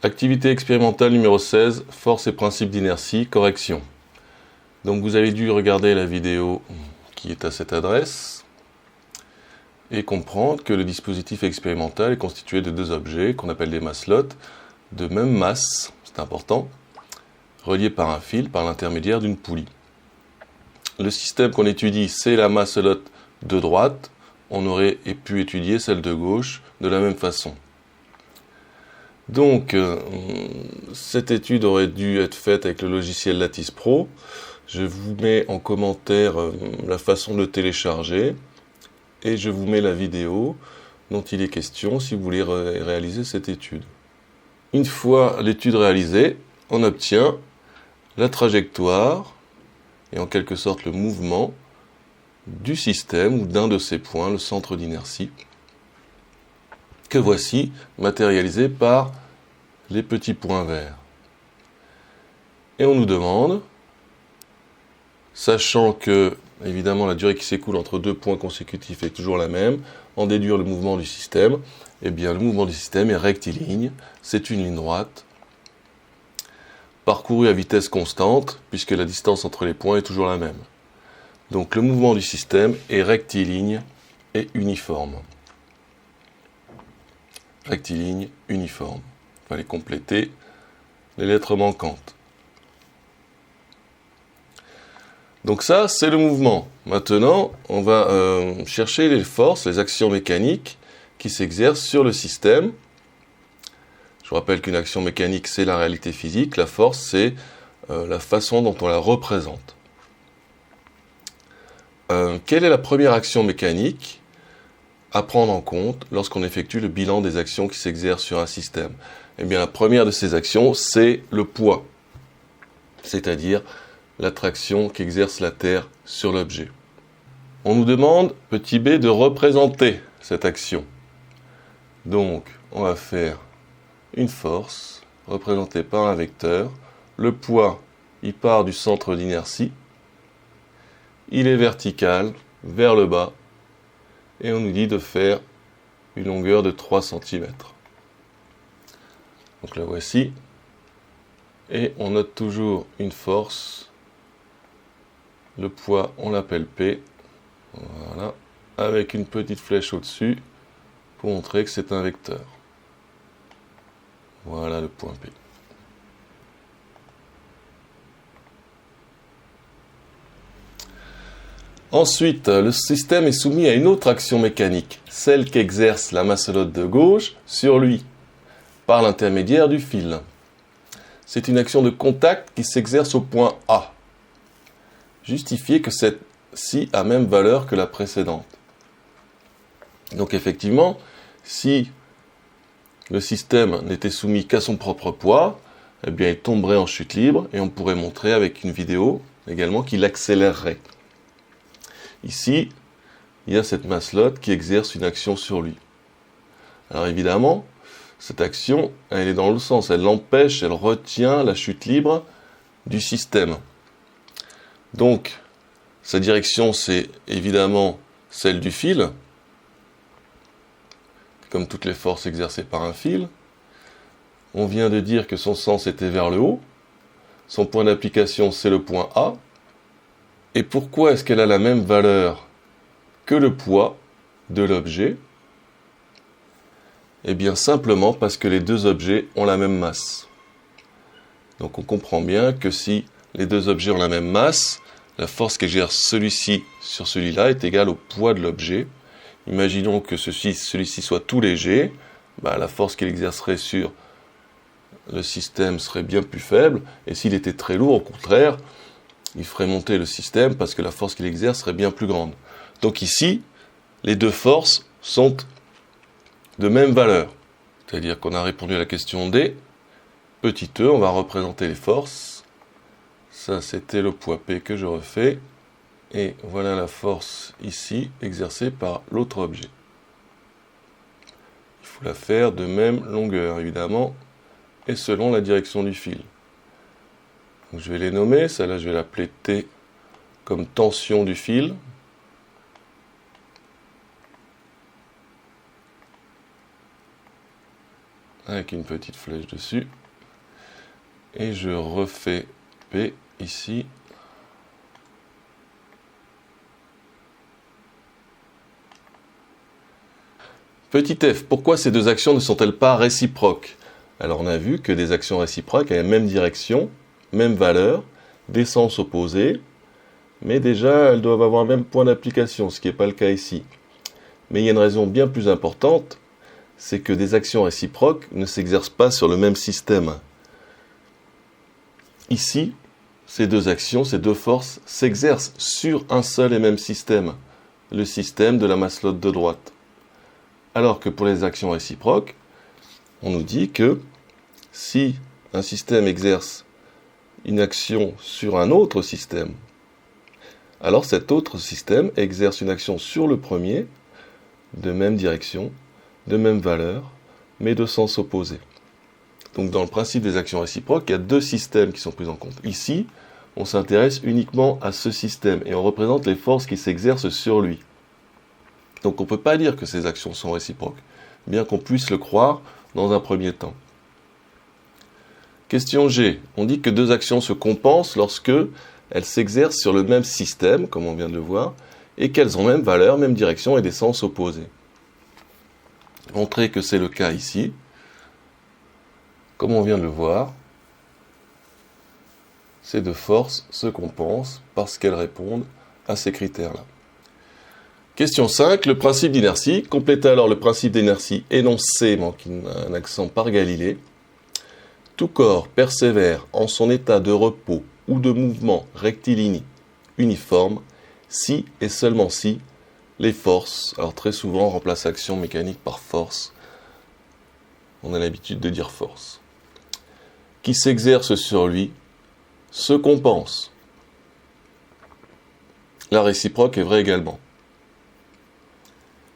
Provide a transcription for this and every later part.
Activité expérimentale numéro 16, force et principe d'inertie, correction. Donc vous avez dû regarder la vidéo qui est à cette adresse et comprendre que le dispositif expérimental est constitué de deux objets qu'on appelle des maslots de même masse, c'est important, reliés par un fil par l'intermédiaire d'une poulie. Le système qu'on étudie, c'est la maslotte de droite. On aurait pu étudier celle de gauche de la même façon. Donc, cette étude aurait dû être faite avec le logiciel Lattice Pro. Je vous mets en commentaire la façon de le télécharger et je vous mets la vidéo dont il est question si vous voulez réaliser cette étude. Une fois l'étude réalisée, on obtient la trajectoire et en quelque sorte le mouvement du système ou d'un de ses points, le centre d'inertie, que voici matérialisé par les petits points verts. Et on nous demande, sachant que évidemment la durée qui s'écoule entre deux points consécutifs est toujours la même, en déduire le mouvement du système. Eh bien le mouvement du système est rectiligne, c'est une ligne droite, parcourue à vitesse constante, puisque la distance entre les points est toujours la même. Donc le mouvement du système est rectiligne et uniforme. Rectiligne, uniforme. Il fallait compléter les lettres manquantes. Donc ça, c'est le mouvement. Maintenant, on va chercher les forces, les actions mécaniques qui s'exercent sur le système. Je vous rappelle qu'une action mécanique, c'est la réalité physique. La force, c'est la façon dont on la représente. Quelle est la première action mécanique à prendre en compte lorsqu'on effectue le bilan des actions qui s'exercent sur un système? Eh bien, la première de ces actions, c'est le poids, c'est-à-dire l'attraction qu'exerce la Terre sur l'objet. On nous demande, petit b, de représenter cette action. Donc, on va faire une force représentée par un vecteur. Le poids, il part du centre d'inertie. Il est vertical, vers le bas. Et on nous dit de faire une longueur de 3 cm. Donc la voici. Et on note toujours une force. Le poids, on l'appelle P. Voilà. Avec une petite flèche au-dessus pour montrer que c'est un vecteur. Voilà le point P. Ensuite, le système est soumis à une autre action mécanique, celle qu'exerce la maslotte de gauche sur lui, par l'intermédiaire du fil. C'est une action de contact qui s'exerce au point A. Justifier que celle-ci a même valeur que la précédente. Donc effectivement, si le système n'était soumis qu'à son propre poids, eh bien il tomberait en chute libre et on pourrait montrer avec une vidéo également qu'il accélérerait. Ici, il y a cette maslotte qui exerce une action sur lui. Alors évidemment, cette action, elle est dans l'autre sens. Elle l'empêche, elle retient la chute libre du système. Donc, sa direction, c'est évidemment celle du fil, comme toutes les forces exercées par un fil. On vient de dire que son sens était vers le haut. Son point d'application, c'est le point A. Et pourquoi est-ce qu'elle a la même valeur que le poids de l'objet? Eh bien simplement parce que les deux objets ont la même masse. Donc on comprend bien que si les deux objets ont la même masse, la force qu'exerce celui-ci sur celui-là est égale au poids de l'objet. Imaginons que celui-ci soit tout léger, la force qu'il exercerait sur le système serait bien plus faible, et s'il était très lourd, au contraire, il ferait monter le système parce que la force qu'il exerce serait bien plus grande. Donc ici, les deux forces sont de même valeur. C'est-à-dire qu'on a répondu à la question D. Petit e, on va représenter les forces. Ça, c'était le poids P que je refais. Et voilà la force ici, exercée par l'autre objet. Il faut la faire de même longueur, évidemment, et selon la direction du fil. Donc, je vais les nommer. Celle-là, je vais l'appeler T comme tension du fil. avec une petite flèche dessus. Et je refais P ici. Petit f, pourquoi ces deux actions ne sont-elles pas réciproques? Alors on a vu que des actions réciproques avaient la même direction, même valeur, des sens opposés, mais déjà elles doivent avoir le même point d'application, ce qui n'est pas le cas ici. Mais il y a une raison bien plus importante, c'est que des actions réciproques ne s'exercent pas sur le même système. Ici, ces deux actions, ces deux forces s'exercent sur un seul et même système, le système de la masselote de droite. Alors que pour les actions réciproques, on nous dit que si un système exerce une action sur un autre système, alors cet autre système exerce une action sur le premier, de même direction, de même valeur, mais de sens opposé. Donc dans le principe des actions réciproques, il y a deux systèmes qui sont pris en compte. Ici, on s'intéresse uniquement à ce système et on représente les forces qui s'exercent sur lui. Donc on ne peut pas dire que ces actions sont réciproques, bien qu'on puisse le croire dans un premier temps. Question G. On dit que deux actions se compensent lorsque elles s'exercent sur le même système, comme on vient de le voir, et qu'elles ont même valeur, même direction et des sens opposés. Montrer que c'est le cas ici. Comme on vient de le voir, ces deux forces se compensent parce qu'elles répondent à ces critères-là. Question 5, le principe d'inertie. Complétez alors le principe d'inertie énoncé, manque un accent par Galilée. Tout corps persévère en son état de repos ou de mouvement rectiligne uniforme si et seulement si les forces, alors très souvent on remplace action mécanique par force, on a l'habitude de dire force, qui s'exerce sur lui se compensent. La réciproque est vraie également.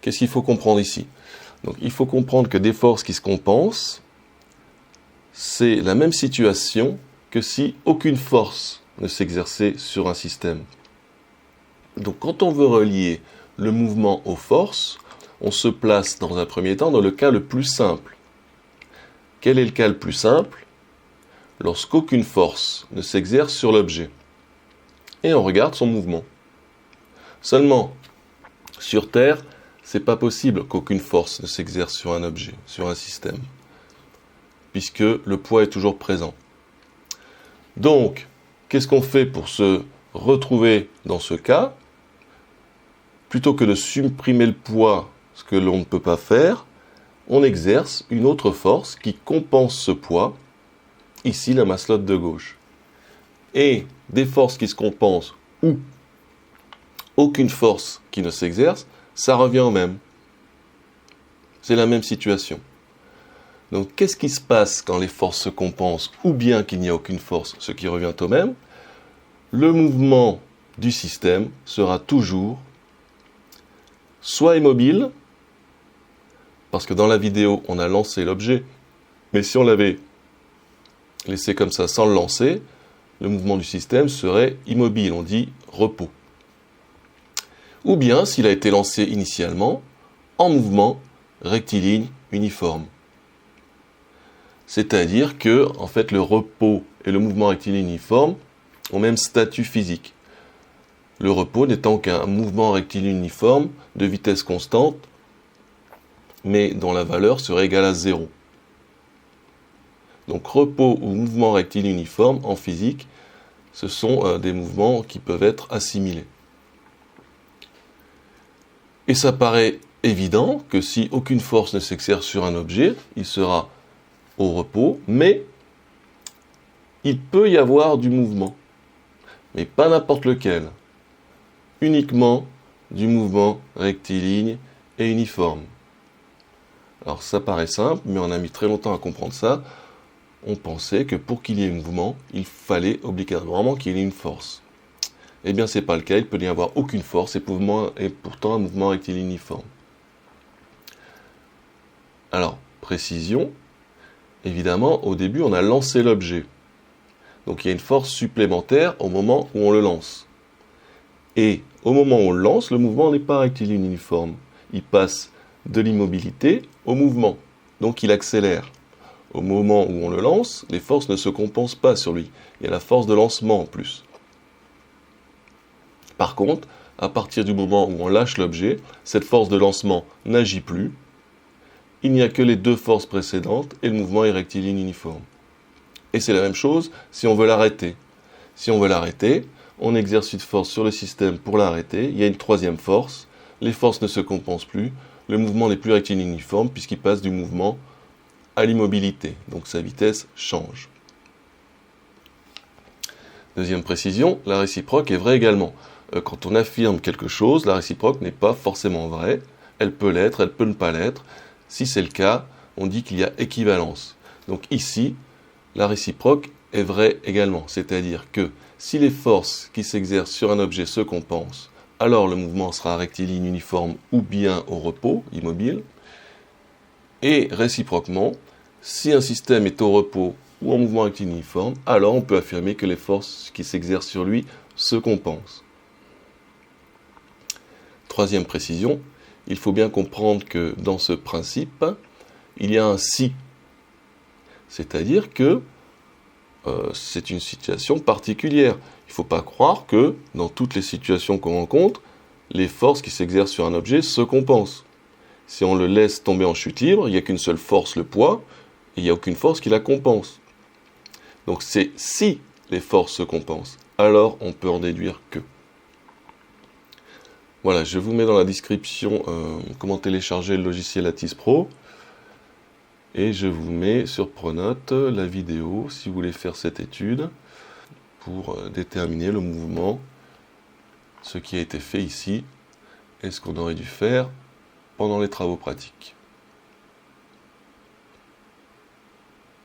Qu'est-ce qu'il faut comprendre ici? Donc, il faut comprendre que des forces qui se compensent, c'est la même situation que si aucune force ne s'exerçait sur un système. Donc quand on veut relier le mouvement aux forces, on se place dans un premier temps dans le cas le plus simple. Quel est le cas le plus simple? Lorsqu'aucune force ne s'exerce sur l'objet. Et on regarde son mouvement. Seulement, sur Terre, c'est pas possible qu'aucune force ne s'exerce sur un objet, sur un système, puisque le poids est toujours présent. Donc, qu'est-ce qu'on fait pour se retrouver dans ce cas? Plutôt que de supprimer le poids, ce que l'on ne peut pas faire, on exerce une autre force qui compense ce poids, ici la masselote de gauche. Et des forces qui se compensent ou aucune force qui ne s'exerce, ça revient au même. C'est la même situation. Donc qu'est-ce qui se passe quand les forces se compensent ou bien qu'il n'y a aucune force, ce qui revient au même? Le mouvement du système sera toujours soit immobile, parce que dans la vidéo on a lancé l'objet, mais si on l'avait laissé comme ça sans le lancer, le mouvement du système serait immobile, on dit repos. Ou bien s'il a été lancé initialement en mouvement rectiligne uniforme. C'est-à-dire que, en fait, le repos et le mouvement rectiligne uniforme ont même statut physique. Le repos n'étant qu'un mouvement rectiligne uniforme de vitesse constante, mais dont la valeur serait égale à 0. Donc repos ou mouvement rectiligne uniforme en physique, ce sont des mouvements qui peuvent être assimilés. Et ça paraît évident que si aucune force ne s'exerce sur un objet, il sera au repos, mais il peut y avoir du mouvement, mais pas n'importe lequel, uniquement du mouvement rectiligne et uniforme. Alors ça paraît simple, mais on a mis très longtemps à comprendre ça. On pensait que pour qu'il y ait un mouvement, il fallait obligatoirement qu'il y ait une force. Eh bien, ce n'est pas le cas, il peut n'y avoir aucune force et pourtant un mouvement rectiligne uniforme. Alors, précision, évidemment, au début, on a lancé l'objet. Donc, il y a une force supplémentaire au moment où on le lance. Et au moment où on le lance, le mouvement n'est pas rectiligne uniforme. Il passe de l'immobilité au mouvement. Donc, il accélère. au moment où on le lance, les forces ne se compensent pas sur lui. Il y a la force de lancement en plus. Par contre, à partir du moment où on lâche l'objet, cette force de lancement n'agit plus. Il n'y a que les deux forces précédentes et le mouvement est rectiligne uniforme. Et c'est la même chose si on veut l'arrêter. Si on veut l'arrêter, on exerce une force sur le système pour l'arrêter. Il y a une troisième force. Les forces ne se compensent plus. Le mouvement n'est plus rectiligne uniforme puisqu'il passe du mouvement à l'immobilité. Donc sa vitesse change. Deuxième précision, la réciproque est vraie également. Quand on affirme quelque chose, la réciproque n'est pas forcément vraie. Elle peut l'être, elle peut ne pas l'être. Si c'est le cas, on dit qu'il y a équivalence. Donc ici, la réciproque est vraie également. C'est-à-dire que si les forces qui s'exercent sur un objet se compensent, alors le mouvement sera rectiligne uniforme ou bien au repos, immobile. Et réciproquement, si un système est au repos ou en mouvement rectiligne uniforme, alors on peut affirmer que les forces qui s'exercent sur lui se compensent. Troisième précision, il faut bien comprendre que dans ce principe, il y a un si. C'est-à-dire que c'est une situation particulière. Il ne faut pas croire que dans toutes les situations qu'on rencontre, les forces qui s'exercent sur un objet se compensent. Si on le laisse tomber en chute libre, il n'y a qu'une seule force, le poids, et il n'y a aucune force qui la compense. Donc c'est si les forces se compensent, alors on peut en déduire que. Voilà, je vous mets dans la description comment télécharger le logiciel Lattice Pro. Et je vous mets sur Pronote la vidéo si vous voulez faire cette étude pour déterminer le mouvement, ce qui a été fait ici et ce qu'on aurait dû faire pendant les travaux pratiques.